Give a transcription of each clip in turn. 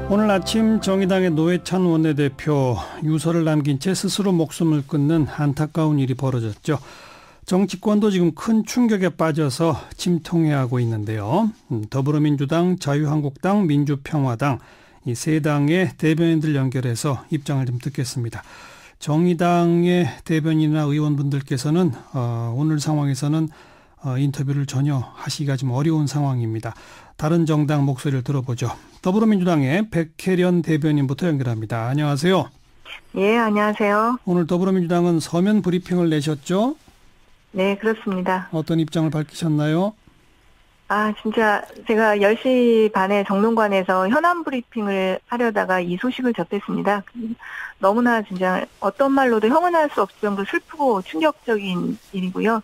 오늘 아침 정의당의 노회찬 원내대표 유서를 남긴 채 스스로 목숨을 끊는 안타까운 일이 벌어졌죠. 정치권도 지금 큰 충격에 빠져서 침통해하고 있는데요. 더불어민주당, 자유한국당, 민주평화당 이 세 당의 대변인들 연결해서 입장을 좀 듣겠습니다. 정의당의 대변인이나 의원분들께서는 오늘 상황에서는 인터뷰를 전혀 하시기가 좀 어려운 상황입니다. 다른 정당 목소리를 들어보죠. 더불어민주당의 백혜련 대변인부터 연결합니다. 안녕하세요. 예, 안녕하세요. 오늘 더불어민주당은 서면 브리핑을 내셨죠? 네, 그렇습니다. 어떤 입장을 밝히셨나요? 진짜 제가 10시 반에 정론관에서 현안 브리핑을 하려다가 이 소식을 접했습니다. 너무나 진짜 어떤 말로도 형언할 수 없을 정도로 슬프고 충격적인 일이고요.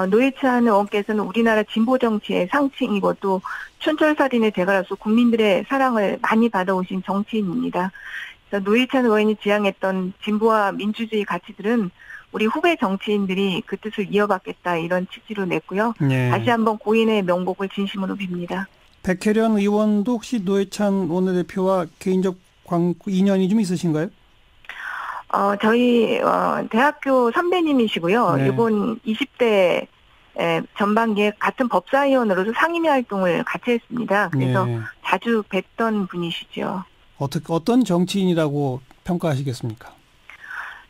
노회찬 의원께서는 우리나라 진보 정치의 상징이고 또 촌철살인의 대가로서 국민들의 사랑을 많이 받아오신 정치인입니다. 그래서 노회찬 의원이 지향했던 진보와 민주주의 가치들은 우리 후배 정치인들이 그 뜻을 이어받겠다 이런 취지로 냈고요. 네. 다시 한번 고인의 명복을 진심으로 빕니다. 백혜련 의원도 혹시 노회찬 원내대표와 개인적 인연이 좀 있으신가요? 저희 대학교 선배님이시고요. 네. 이번 20대 전반기에 같은 법사위원으로서 상임위 활동을 같이 했습니다. 그래서 네. 자주 뵀던 분이시죠. 어떤 정치인이라고 평가하시겠습니까?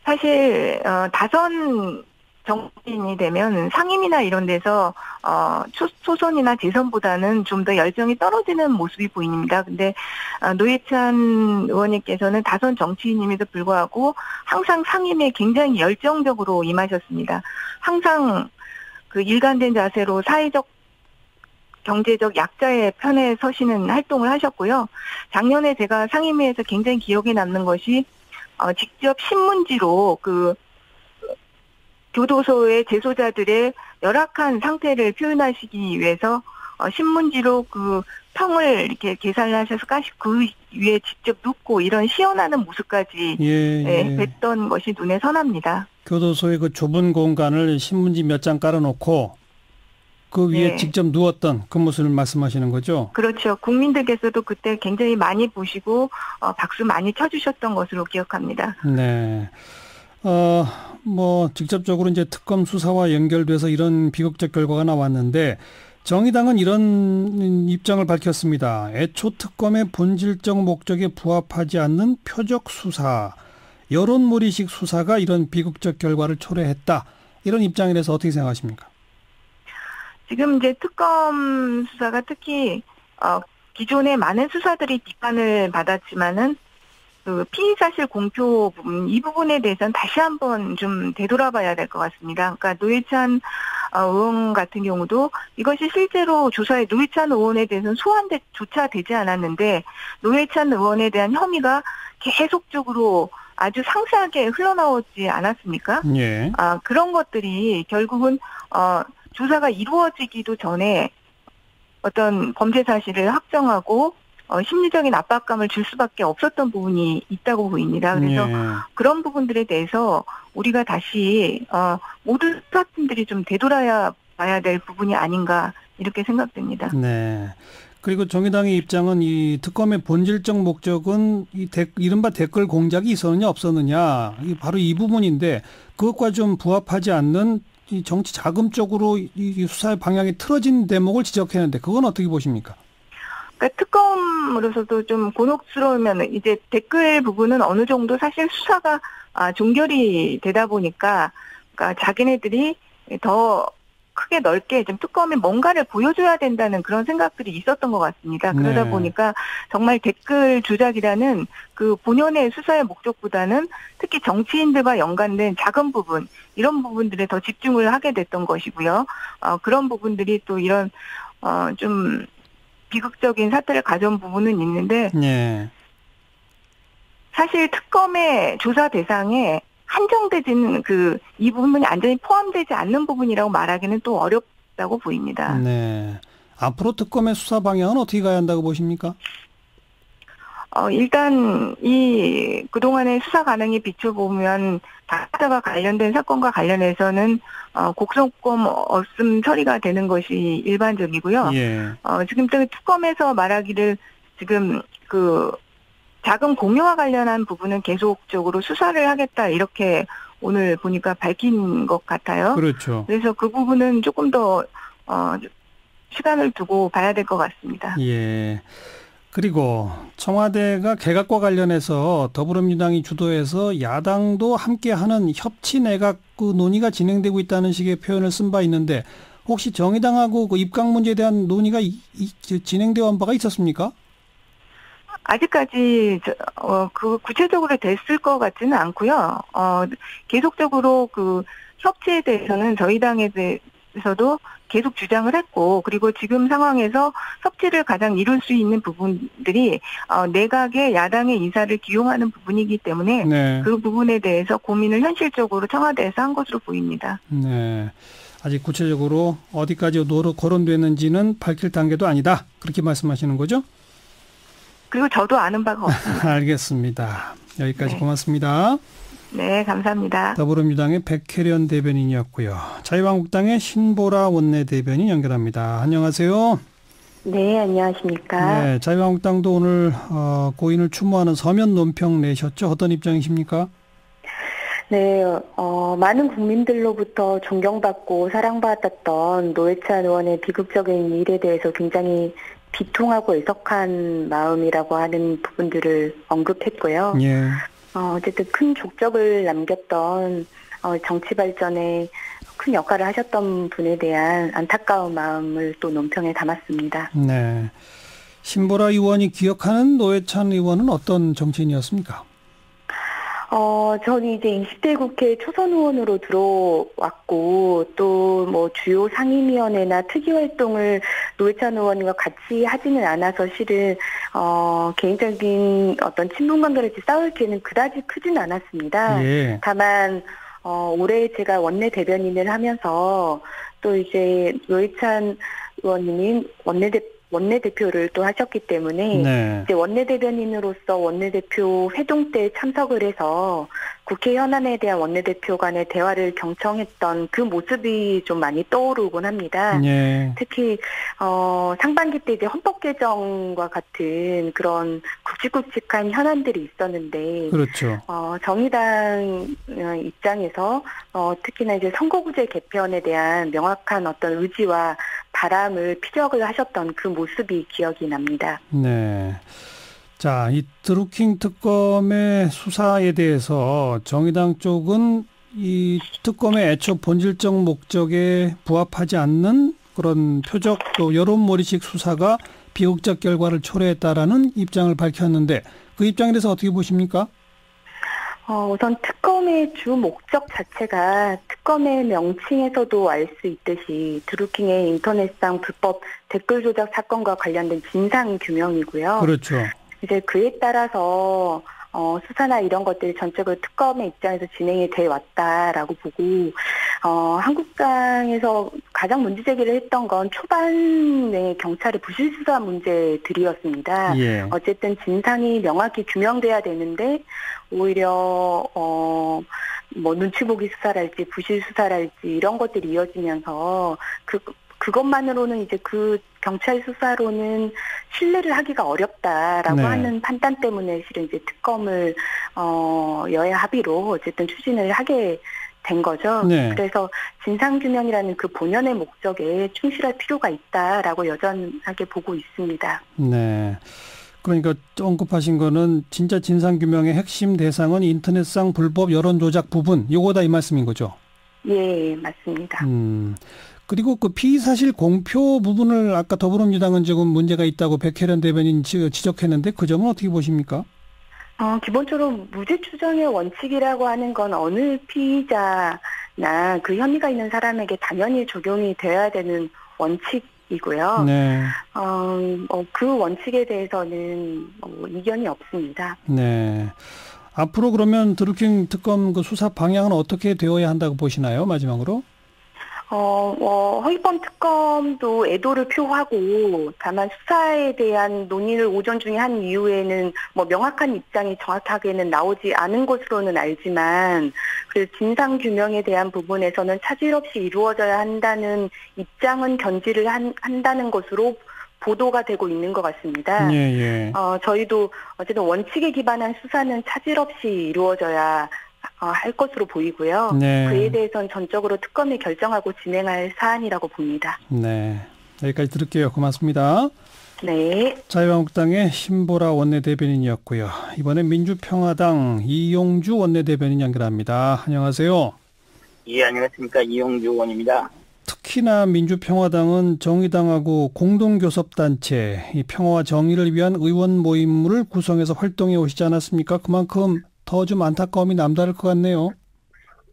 사실 다선 정치인이 되면 상임이나 이런 데서 초선이나 재선보다는 좀 더 열정이 떨어지는 모습이 보입니다. 근데 노회찬 의원님께서는 다선 정치인임에도 불구하고 항상 상임에 굉장히 열정적으로 임하셨습니다. 항상 그 일관된 자세로 사회적 경제적 약자의 편에 서시는 활동을 하셨고요. 작년에 제가 상임위에서 굉장히 기억에 남는 것이 직접 신문지로 그 교도소의 재소자들의 열악한 상태를 표현하시기 위해서 신문지로 그 평을 이렇게 계산을 하셔서 그 위에 직접 눕고 이런 시연하는 모습까지 뵀던 것이 눈에 선합니다. 교도소의 그 좁은 공간을 신문지 몇 장 깔아놓고 그 위에 직접 누웠던 그 모습을 말씀하시는 거죠? 그렇죠. 국민들께서도 그때 굉장히 많이 보시고 박수 많이 쳐주셨던 것으로 기억합니다. 네. 직접적으로 이제 특검 수사와 연결돼서 이런 비극적 결과가 나왔는데 정의당은 이런 입장을 밝혔습니다. 애초 특검의 본질적 목적에 부합하지 않는 표적 수사, 여론몰이식 수사가 이런 비극적 결과를 초래했다. 이런 입장에 대해서 어떻게 생각하십니까? 지금 이제 특검 수사가 특히 기존의 많은 수사들이 비판을 받았지만은 그 피의 사실 공표 부분 이 부분에 대해서는 다시 한번 좀 되돌아봐야 될 것 같습니다. 그러니까 노회찬 의원 같은 경우도 이것이 실제로 조사에 노회찬 의원에 대해서는 소환조차 되지 않았는데 노회찬 의원에 대한 혐의가 계속적으로 아주 상세하게 흘러나오지 않았습니까? 예. 그런 것들이 결국은 조사가 이루어지기도 전에 어떤 범죄 사실을 확정하고 심리적인 압박감을 줄 수밖에 없었던 부분이 있다고 보입니다. 그래서 그런 부분들에 대해서 우리가 다시 모든 수사팀들이 좀 되돌아야 봐야 될 부분이 아닌가 이렇게 생각됩니다. 네. 그리고 정의당의 입장은 이 특검의 본질적 목적은 이른바 댓글 공작이 있었느냐 없었느냐 바로 이 부분인데 그것과 좀 부합하지 않는 이 정치 자금 쪽으로 이 수사의 방향이 틀어진 대목을 지적했는데 그건 어떻게 보십니까? 그러니까 특검으로서도 좀 곤혹스러우면 이제 댓글 부분은 어느 정도 사실 수사가 종결이 되다 보니까 그러니까 자기네들이 더 크게 넓게 좀 특검에 뭔가를 보여줘야 된다는 그런 생각들이 있었던 것 같습니다. 그러다 보니까 정말 댓글 조작이라는 그 본연의 수사의 목적보다는 특히 정치인들과 연관된 작은 부분 이런 부분들에 더 집중을 하게 됐던 것이고요. 그런 부분들이 또 이런 좀 비극적인 사태를 가져온 부분은 있는데 사실 특검의 조사 대상에 한정되지는 이 부분이 완전히 포함되지 않는 부분이라고 말하기는 또 어렵다고 보입니다. 네. 앞으로 특검의 수사 방향은 어떻게 가야 한다고 보십니까? 일단 그동안의 수사 가능에 비춰보면 다자가 관련된 사건과 관련해서는 곡성권 없음 처리가 되는 것이 일반적이고요. 지금 특검에서 말하기를 지금 자금 공유와 관련한 부분은 계속적으로 수사를 하겠다 이렇게 오늘 보니까 밝힌 것 같아요. 그렇죠. 그래서 그 부분은 조금 더 시간을 두고 봐야 될 것 같습니다. 예. 그리고 청와대가 개각과 관련해서 더불어민주당이 주도해서 야당도 함께하는 협치 내각 그 논의가 진행되고 있다는 식의 표현을 쓴 바 있는데 혹시 정의당하고 그 입각 문제에 대한 논의가 진행되어 온 바가 있었습니까? 아직까지 그 구체적으로 됐을 것 같지는 않고요. 계속적으로 그 협치에 대해서는 저희 당에 대해서도 계속 주장을 했고, 그리고 지금 상황에서 협치를 가장 이룰 수 있는 부분들이 내각의 야당의 인사를 기용하는 부분이기 때문에 네. 그 부분에 대해서 고민을 현실적으로 청와대에서 한 것으로 보입니다. 네. 아직 구체적으로 어디까지 거론되는지는 밝힐 단계도 아니다. 그렇게 말씀하시는 거죠? 그리고 저도 아는 바가 없습니다. 알겠습니다. 여기까지 네. 고맙습니다. 네, 감사합니다. 더불어민주당의 백혜련 대변인이었고요. 자유한국당의 신보라 원내대변인 연결합니다. 안녕하세요. 네, 안녕하십니까. 네, 자유한국당도 오늘 고인을 추모하는 서면 논평 내셨죠? 어떤 입장이십니까? 네, 많은 국민들로부터 존경받고 사랑받았던 노회찬 의원의 비극적인 일에 대해서 굉장히 비통하고 애석한 마음이라고 하는 부분들을 언급했고요. 예. 어쨌든 큰 족적을 남겼던 정치 발전에 큰 역할을 하셨던 분에 대한 안타까운 마음을 또 논평에 담았습니다. 네. 신보라 의원이 기억하는 노회찬 의원은 어떤 정치인이었습니까? 저는 이제 20대 국회 초선 의원으로 들어왔고, 또 뭐 주요 상임위원회나 특위활동을 노회찬 의원과 같이 하지는 않아서 실은, 개인적인 어떤 친분관계를 쌓을 기회는 그다지 크진 않았습니다. 예. 다만, 올해 제가 원내 대변인을 하면서 또 이제 노회찬 의원님이 원내대표를 또 하셨기 때문에 네. 이제 원내대변인으로서 원내대표 회동 때 참석을 해서 국회 현안에 대한 원내대표 간의 대화를 경청했던 그 모습이 좀 많이 떠오르곤 합니다. 예. 특히 상반기 때 이제 헌법 개정과 같은 그런 굵직굵직한 현안들이 있었는데, 그렇죠. 정의당 입장에서 특히나 이제 선거구제 개편에 대한 명확한 어떤 의지와 바람을 피력을 하셨던 그 모습이 기억이 납니다. 네. 자, 이 드루킹 특검의 수사에 대해서 정의당 쪽은 이 특검의 애초 본질적 목적에 부합하지 않는 그런 표적 또 여론몰이식 수사가 비극적 결과를 초래했다라는 입장을 밝혔는데 그 입장에 대해서 어떻게 보십니까? 우선 특검의 주 목적 자체가 특검의 명칭에서도 알 수 있듯이 드루킹의 인터넷상 불법 댓글 조작 사건과 관련된 진상 규명이고요. 그렇죠. 이제 그에 따라서 수사나 이런 것들이 전적으로 특검의 입장에서 진행이 돼 왔다라고 보고, 한국당에서 가장 문제 제기를 했던 건 초반에 경찰의 부실 수사 문제들이었습니다. 예. 어쨌든 진상이 명확히 규명돼야 되는데 오히려 뭐 눈치 보기 수사랄지 부실 수사랄지 이런 것들이 이어지면서 그것만으로는 이제 그 경찰 수사로는 신뢰를 하기가 어렵다라고 네. 하는 판단 때문에 실은 이제 특검을 여야 합의로 어쨌든 추진을 하게 된 거죠. 네. 그래서 진상규명이라는 그 본연의 목적에 충실할 필요가 있다라고 여전하게 보고 있습니다. 네. 그러니까 언급하신 거는 진짜 진상규명의 핵심 대상은 인터넷상 불법 여론조작 부분, 요거다 이 말씀인 거죠? 예, 맞습니다. 그리고 그 피의사실 공표 부분을 아까 더불어민주당은 조금 문제가 있다고 백혜련 대변인 지적했는데 그 점은 어떻게 보십니까? 기본적으로 무죄 추정의 원칙이라고 하는 건 어느 피의자나 그 혐의가 있는 사람에게 당연히 적용이 되어야 되는 원칙이고요. 네. 그 원칙에 대해서는 이견이 없습니다. 네. 앞으로 그러면 드루킹 특검 그 수사 방향은 어떻게 되어야 한다고 보시나요? 마지막으로? 허위범 특검도 애도를 표하고, 다만 수사에 대한 논의를 오전 중에 한 이후에는 뭐 명확한 입장이 정확하게는 나오지 않은 것으로는 알지만, 그래서 진상 규명에 대한 부분에서는 차질 없이 이루어져야 한다는 입장은 견지를 한다는 것으로 보도가 되고 있는 것 같습니다. 예, 예. 저희도 어쨌든 원칙에 기반한 수사는 차질 없이 이루어져야 할 것으로 보이고요. 네. 그에 대해서는 전적으로 특검이 결정하고 진행할 사안이라고 봅니다. 네. 여기까지 들을게요. 고맙습니다. 네. 자유한국당의 신보라 원내대변인이었고요. 이번엔 민주평화당 이용주 원내대변인 연결합니다. 안녕하세요. 예, 안녕하십니까. 이용주 의원입니다. 특히나 민주평화당은 정의당하고 공동교섭단체, 이 평화와 정의를 위한 의원 모임을 구성해서 활동해 오시지 않았습니까? 그만큼 더 좀 안타까움이 남다를 것 같네요.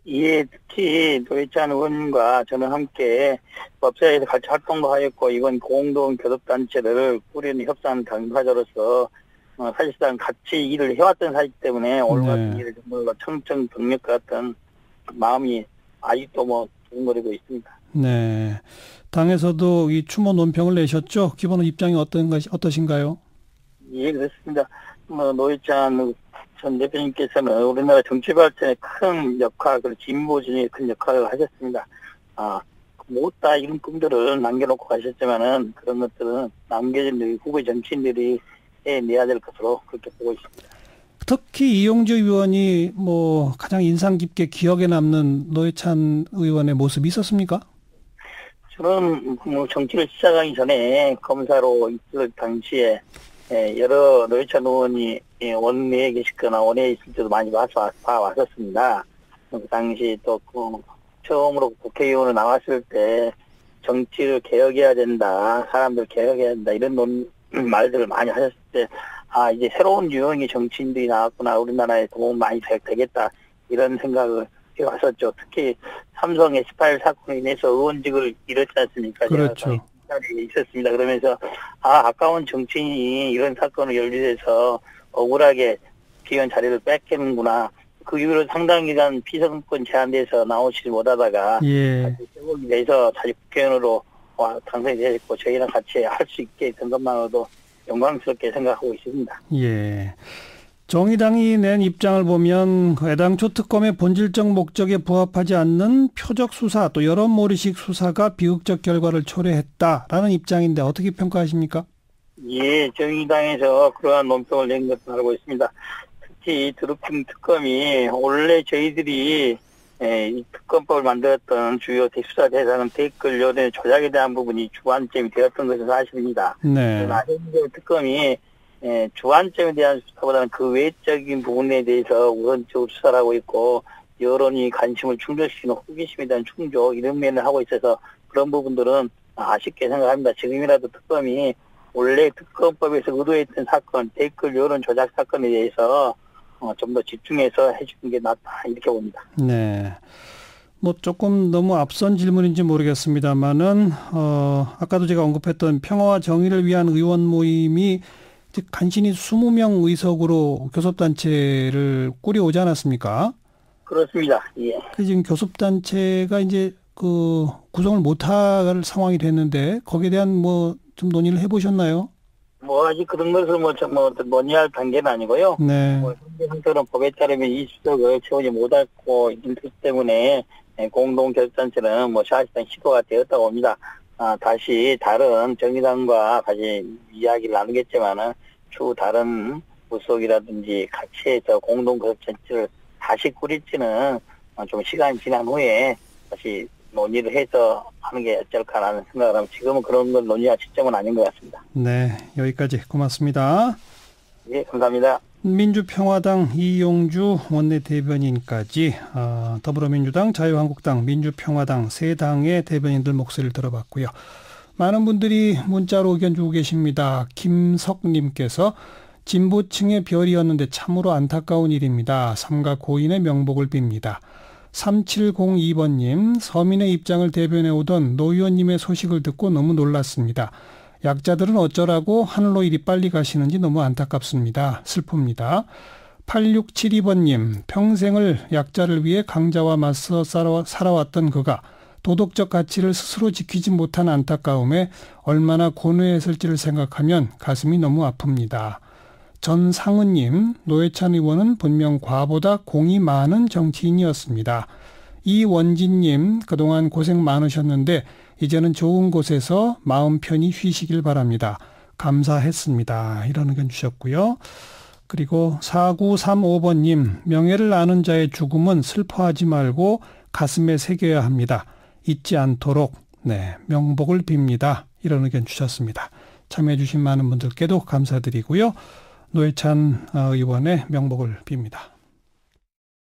예, 특히 노회찬 의원과 저는 함께 법사위에서 같이 활동도 하였고, 이번 공동교섭단체를 꾸리는 협상 당사자로서 사실상 같이 일을 해왔던 사실 때문에 오늘 같은 일을 정말로 청천벽력 같은 마음이 아직도 두근거리고 있습니다. 네. 당에서도 이 추모 논평을 내셨죠? 기본 입장이 어떠신가요? 예, 그렇습니다. 노회찬 전 대표님께서는 우리나라 정치 발전에 큰 역할, 그리고 진보 진영에 큰 역할을 하셨습니다. 못다 이런 꿈들을 남겨놓고 가셨지만은 그런 것들은 남겨진 후보 정치인들이 해내야 될 것으로 그렇게 보고 있습니다. 특히 이용주 의원이 가장 인상 깊게 기억에 남는 노회찬 의원의 모습이 있었습니까? 저는 정치를 시작하기 전에 검사로 있을 당시에 여러 노회찬 의원이 원내에 계시거나 원내에 있을 때도 많이 봐왔었습니다. 그 당시 또 처음으로 국회의원으로 나왔을 때 정치를 개혁해야 된다, 사람들 개혁해야 된다 이런 말들을 많이 하셨을 때 이제 새로운 유형의 정치인들이 나왔구나, 우리나라에 도움 많이 되겠다 이런 생각을 해왔었죠. 특히 삼성 S8 사건으로 인해서 의원직을 잃었지 않습니까? 그렇죠. 있었습니다. 그러면서 아까운 정치인이 이런 사건을 연루돼서 억울하게 비원 자리를 뺏기는구나. 그 이후로 상당 기간 피선거권 제한돼서 나오시지 못하다가 회복이 돼서 다시 국회의원으로 당선이 되었고 저희랑 같이 할 수 있게 된 것만으로도 영광스럽게 생각하고 있습니다. 예. 정의당이 낸 입장을 보면 애당초 특검의 본질적 목적에 부합하지 않는 표적 수사 또 여론몰이식 수사가 비극적 결과를 초래했다라는 입장인데 어떻게 평가하십니까? 예, 정의당에서 그러한 논평을 낸 것으로 알고 있습니다. 특히 드루킹 특검이 원래 저희들이 이 특검법을 만들었던 주요 수사 대상은 댓글 여론의 조작에 대한 부분이 주안점이 되었던 것은 사실입니다. 네. 나중에 특검이 주안점에 대한 수사보다는 그 외적인 부분에 대해서 우선적으로 수사를 하고 있고 여론이 관심을 충족시키는 호기심에 대한 충족 이런 면을 하고 있어서 그런 부분들은 아쉽게 생각합니다. 지금이라도 특검이 원래 특검법에서 의도했던 사건, 댓글 여론 조작 사건에 대해서 좀 더 집중해서 해주는 게 낫다 이렇게 봅니다. 네. 조금 너무 앞선 질문인지 모르겠습니다만은 아까도 제가 언급했던 평화와 정의를 위한 의원 모임이 간신히 20명 의석으로 교섭단체를 꾸려오지 않았습니까? 그렇습니다. 예. 지금 교섭단체가 이제 구성을 못할 상황이 됐는데 거기에 대한 좀 논의를 해보셨나요? 아직 그런 것을 논의할 단계는 아니고요. 네. 현재 상태로는 법에 따르면 이 수석을 채우지 못하고 있기 때문에 공동교섭단체는 사실상 시도가 되었다고 봅니다. 다시 다른 정의당과 같이 이야기를 나누겠지만은 추후 다른 부속이라든지 같이 해서 공동교섭단체를 다시 꾸릴지는 좀 시간이 지난 후에 다시 논의를 해서 하는 게 어쩔까라는 생각을 하면 지금은 그런 걸 논의할 시점은 아닌 것 같습니다. 네, 여기까지 고맙습니다. 예, 감사합니다. 민주평화당 이용주 원내대변인까지 더불어민주당, 자유한국당, 민주평화당 세 당의 대변인들 목소리를 들어봤고요. 많은 분들이 문자로 의견 주고 계십니다. 김석님께서 진보층의 별이었는데 참으로 안타까운 일입니다. 삼가 고인의 명복을 빕니다. 3702번님, 서민의 입장을 대변해 오던 노 의원님의 소식을 듣고 너무 놀랐습니다. 약자들은 어쩌라고 하늘로 이리 빨리 가시는지 너무 안타깝습니다. 슬픕니다. 8672번님, 평생을 약자를 위해 강자와 맞서 살아왔던 그가 도덕적 가치를 스스로 지키지 못한 안타까움에 얼마나 고뇌했을지를 생각하면 가슴이 너무 아픕니다. 전상은님, 노회찬 의원은 분명 과보다 공이 많은 정치인이었습니다. 이원진님, 그동안 고생 많으셨는데 이제는 좋은 곳에서 마음 편히 쉬시길 바랍니다. 감사했습니다. 이런 의견 주셨고요. 그리고 4935번님, 명예를 아는 자의 죽음은 슬퍼하지 말고 가슴에 새겨야 합니다. 잊지 않도록 명복을 빕니다. 이런 의견 주셨습니다. 참여해 주신 많은 분들께도 감사드리고요. 노회찬 의원의 명복을 빕니다.